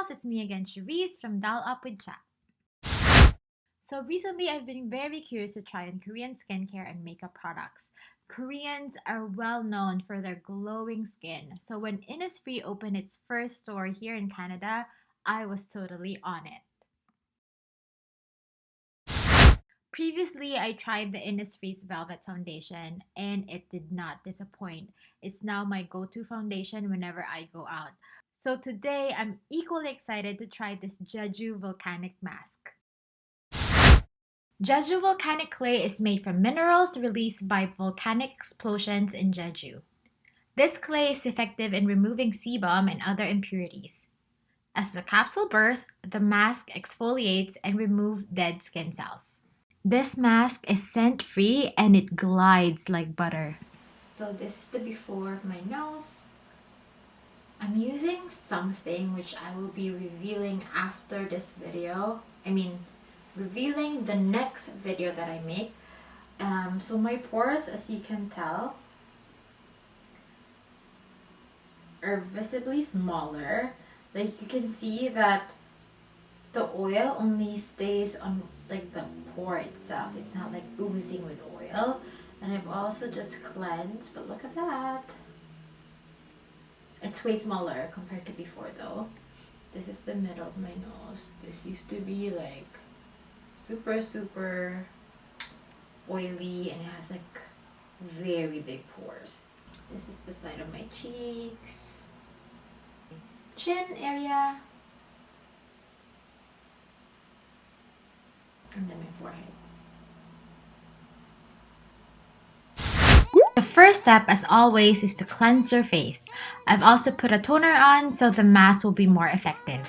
girls, it's me again, Cherise from Doll Up with Chat. So recently I've been very curious to try on Korean skincare and makeup products. Koreans are well known for their glowing skin. So when Innisfree opened its first store here in Canada, I was totally on it. Previously, I tried the Innisfree's Velvet Foundation and it did not disappoint. It's now my go-to foundation whenever I go out. So today, I'm equally excited to try this Jeju Volcanic mask. Jeju Volcanic clay is made from minerals released by volcanic explosions in Jeju. This clay is effective in removing sebum and other impurities. As the capsule bursts, the mask exfoliates and removes dead skin cells. This mask is scent-free and it glides like butter. So this is the before of my nose. I'm using something which I will be revealing after this video. Revealing the next video that I make. So my pores, as you can tell, are visibly smaller. Like you can see that the oil only stays on like the pore itself. It's not like oozing with oil. And I've also just cleansed, but look at that. It's way smaller compared to before though. This is the middle of my nose. This used to be like super oily and it has like very big pores. This is the side of my cheeks, chin area, and then my forehead. The first step, as always, is to cleanse your face. I've also put a toner on so the mask will be more effective.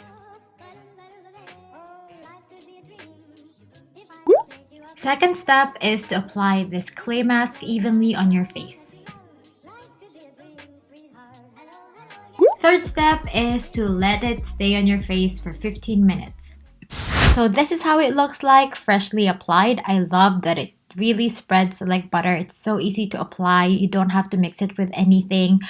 Second step is to apply this clay mask evenly on your face. Third step is to let it stay on your face for 15 minutes. So this is how it looks like freshly applied. I love that it really spreads like butter. It's so easy to apply. You don't have to mix it with anything.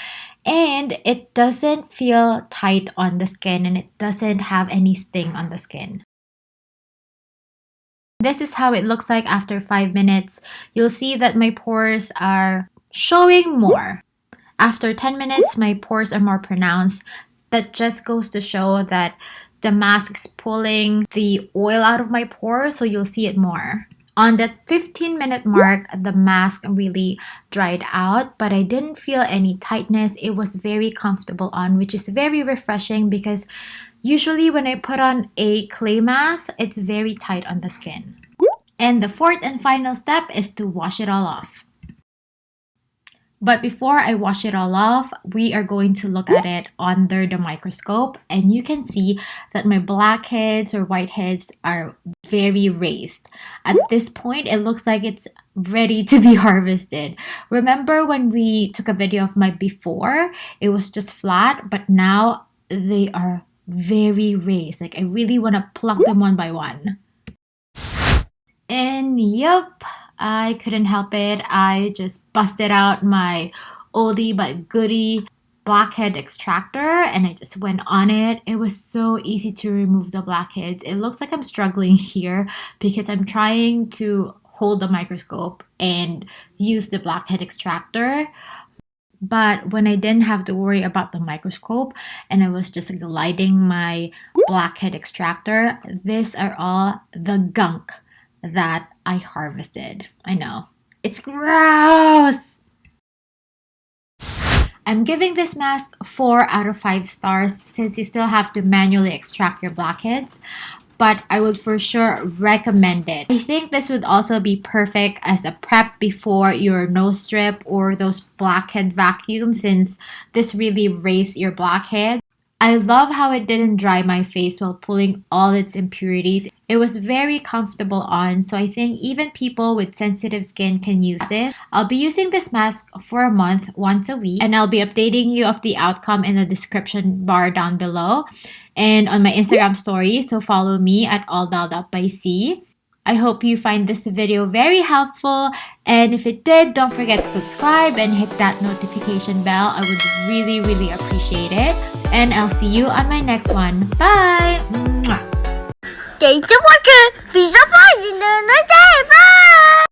And it doesn't feel tight on the skin and it doesn't have any sting on the skin. This is how it looks like after 5 minutes. You'll see that my pores are showing more. After 10 minutes, my pores are more pronounced. That just goes to show that the mask is pulling the oil out of my pores, so you'll see it more. On that 15-minute mark, the mask really dried out, but I didn't feel any tightness. It was very comfortable on, which is very refreshing because usually when I put on a clay mask, it's very tight on the skin. And the fourth and final step is to wash it all off. But before I wash it all off, we are going to look at it under the microscope and you can see that my blackheads or whiteheads are very raised. At this point, it looks like it's ready to be harvested. Remember when we took a video of my before? It was just flat, but now they are very raised. Like I really want to pluck them one by one. And yup, I couldn't help it. I just busted out my oldie but goodie blackhead extractor and I just went on it. It was so easy to remove the blackheads. It looks like I'm struggling here because I'm trying to hold the microscope and use the blackhead extractor. But when I didn't have to worry about the microscope and I was just gliding my blackhead extractor, these are all the gunk that I harvested. I know. It's gross! I'm giving this mask 4 out of 5 stars since you still have to manually extract your blackheads, but I would for sure recommend it. I think this would also be perfect as a prep before your nose strip or those blackhead vacuum since this really raised your blackhead. I love how it didn't dry my face while pulling all its impurities. It was very comfortable on, so I think even people with sensitive skin can use this. I'll be using this mask for a month, once a week, and I'll be updating you of the outcome in the description bar down below and on my Instagram story, so follow me at alldolled_up_by_C. I hope you find this video very helpful, and if it did, don't forget to subscribe and hit that notification bell. I would really appreciate it. and I'll see you on my next one. Bye! Mwah. Jeju Volcanic, be so fun in the